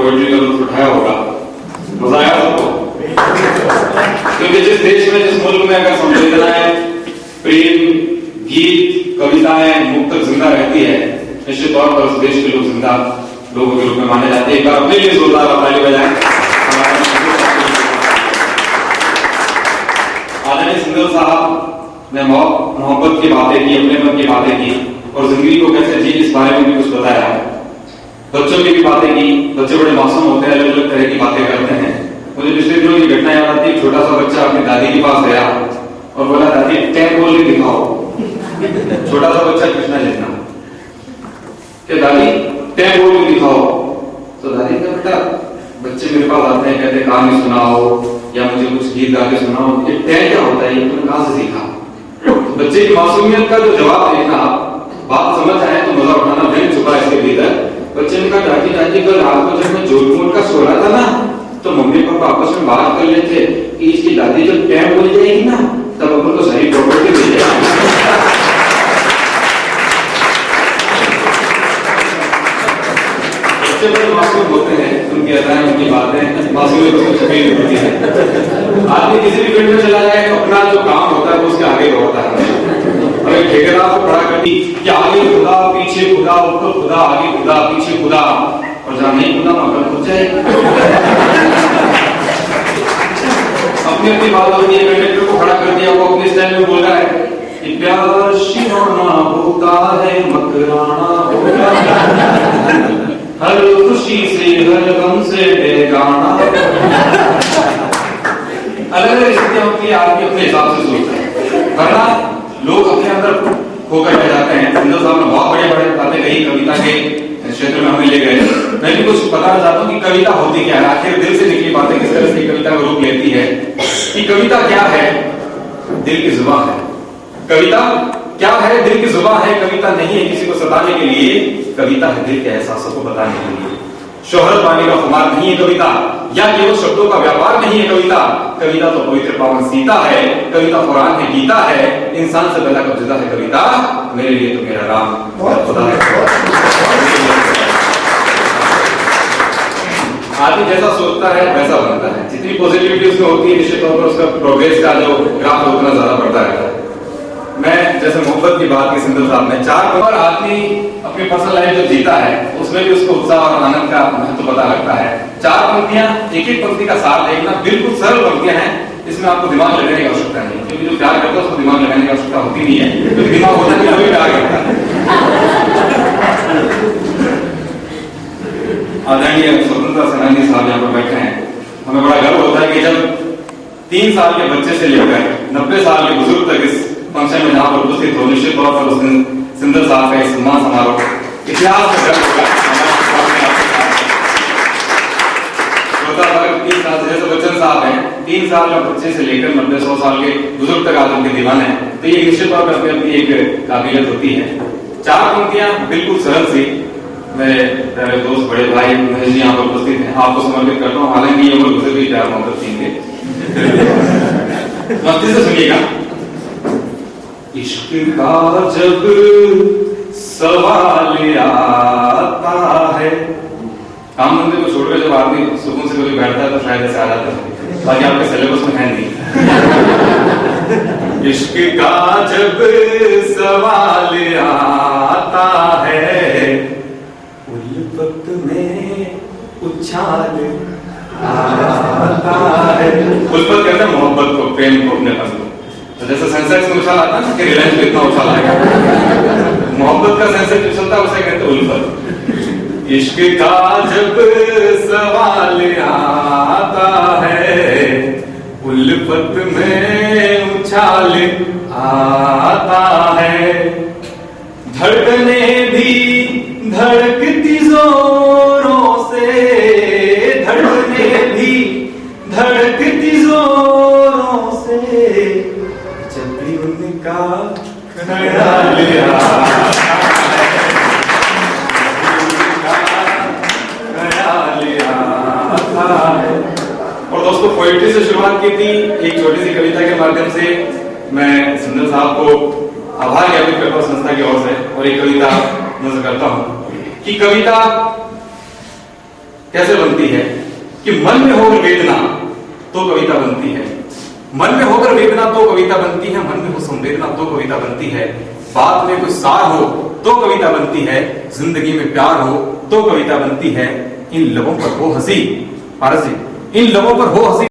Poetry का लुत्फ उठाया होगा। मजा आया सबको? क्योंकि जिस देश में, जिस मुल्क में अगर संवेदनाएं, प्रेम, गीत, कविताएं मुक्त जिंदा रहती है, निश्चित तौर पर उस देश के लोग जिंदा लोगों के रूप में माने जाते हैं। एक बार अपने लिए जोरदार ताली बजाएं। आदरणीय सिंदल साहब ने मोहब्बत की बातें की, अपने मन की बातें की और जिंदगी को कैसे जी इस बारे में भी कुछ बताया। बच्चों की भी बातें की। बच्चे बड़े मासूम होते हैं, अलग अलग तरह की बातें करते हैं। मुझे पिछले दिनों की घटना याद आती है। छोटा सा बच्चा अपनी दादी के पास गया और बोला, दादी टैग बोल के दिखाओ। छोटा सा बच्चा कृष्णा जितना कि दादी टैग बोल के दिखाओ। तो दादी का बेटा, बच्चे मेरे पास आते हैं, कहते कहानी सुनाओ या मुझे कुछ गीत गा के सुनाओ, ये टैग क्या होता है, ये तुमने कहां से सीखा? तो बच्चे की मासूमियत का जो जवाब देखना, बात समझ आए तो मजा उठाना, नहीं छुपा इसके भीतर। बच्चे ने कहा, दादी दादी कल रात को जब मैं जोधपुर का सो रहा था ना, तो मम्मी पापा आपस में बात कर लेते कि इसकी दादी जब टैग बोल जाएगी ना, तब अपन को सही प्रॉपर्टी मिल जाएगी। बच्चे बड़े मासूम होते हैं, उनकी अदाएं, उनकी बातें मासूमियत को छुपी होती है। आदमी किसी भी फील्ड में चला जाए तो अपना जो काम होता है वो उसके आगे बढ़ता है। और एक ठेकेदार को खड़ा करती कि आगे खुदा, पीछे खुदा, ऊपर खुदा, आगे खुदा, पीछे खुदा, और जहां नहीं खुदा वहां कल खुद जाए। अपनी अपनी बात होती है। कंडक्टर को खड़ा कर दिया, वो अपने स्टाइल में बोल रहा है कि प्यार शिराना होता है, मकराना होता है, हर खुशी से हर गम से बेगाना। अलग अलग स्थितियां होती है, आदमी अपने हिसाब से सोचता है, वरना लोग अपने अंदर खोकर रह जाते हैं। सिंदल साहब ने बहुत बड़े बड़े बातें कही, कविता के क्षेत्र में हमें ले गए। मैं भी कुछ बताना चाहता हूँ कि कविता होती क्या है, आखिर दिल से निकली बातें किस तरह से कविता का रूप लेती है। कि कविता क्या है? दिल की जुबान है। कविता क्या है? दिल की जुबान है। कविता नहीं है किसी को सताने के लिए, कविता है दिल के एहसासों को बताने के लिए। शोहरत पाने का खुमार नहीं है कविता, या केवल शब्दों का व्यापार नहीं है कविता। कविता तो पवित्र पावन सीता है, कविता कुरान है, गीता है, इंसान से पैदा कब जुदा है कविता, मेरे लिए तो मेरा राम खुदा है। आदमी जैसा सोचता है वैसा बनता है। जितनी पॉजिटिविटी उसमें होती है, निश्चित तौर पर उसका प्रोग्रेस का जो ग्राफ है उतना ज्यादा बढ़ता रहता है। मैं जैसे मोहब्बत की बात की सिंदल साहब ने, 4 और आदमी अपनी पर्सनल लाइफ जो जीता है उसमें भी उसको उत्साह और आनंद का महत्व पता लगता है। 4 पंक्तियां, एक एक पंक्ति का सार देखना, बिल्कुल सरल पंक्तियां हैं, इसमें आपको दिमाग लगाने की आवश्यकता नहीं, क्योंकि जो प्यार करता है उसको दिमाग लगाने की आवश्यकता होती नहीं है, क्योंकि दिमाग होता है तभी प्यार करता है। आदरणीय स्वतंत्रता सेनानी साहब यहाँ पर बैठे हैं। हमें बड़ा गर्व होता है कि जब 3 साल के बच्चे से लेकर 90 साल के बुजुर्ग तक इस फंक्शन में जहां पर उपस्थित हो, निश्चित तौर पर उस दिन सिंदल साहब का सम्मान समारोह इतिहास में दर्ज होगा। 3 साल से, जैसे बच्चन साहब हैं, 3 साल के बच्चे से लेकर 90-100 साल के बुजुर्ग तक आज उनके दीवाने हैं, तो ये निश्चित तौर पर अपनी एक काबिलियत होती है। 4 पंक्तियां बिल्कुल सरल सी, मेरे प्यारे दोस्त बड़े भाई महेश जी यहाँ पर उपस्थित हैं, आपको समर्पित करता हूँ। हालांकि ये उम्र गुजर गई, प्यार मोहब्बत सीखेंगे, मस्ती से सुनिएगा। इश्क का जब सवाल आता है, काम धंधे को छोड़कर जब आदमी सुकून से कभी बैठता है तो शायद ऐसे आ जाता है, बाकी आपके सिलेबस में है नहीं। इश्क का जब सवाल आता है, उल्फत में उछाल आता है। उल्फत कहते हैं मोहब्बत को, प्रेम को, अपने पन को। तो जैसे सेंसेक्स में उछाल आता है ना कि रिलायंस में इतना उछाल आएगा, मोहब्बत का सेंसेक्स उछलता है, उसे कहते हैं उल्फत। इश्क का जब सवाल आता है, उल्फत में उछाल आता है, धड़कने भी धड़कती जोरों से, धड़कने भी धड़कती जोरों से, जब भी उनका ख्याल आता है। और दोस्तों, पोएट्री से शुरुआत की थी, एक छोटी सी कविता के माध्यम से मैं सिंदल साहब को आभार ज्ञापित करता हूँ संस्था की ओर से, और एक कविता नजर करता हूँ कि कविता कैसे बनती है कि मन में होकर वेदना तो कविता बनती है, मन में होकर वेदना तो कविता बनती है, मन में हो संवेदना तो कविता बनती है, बात में कोई सार हो तो कविता बनती है, जिंदगी में प्यार हो तो कविता बनती है, इन लबों पर हो हंसी, पारस जी, इन लबों पर हो हंसी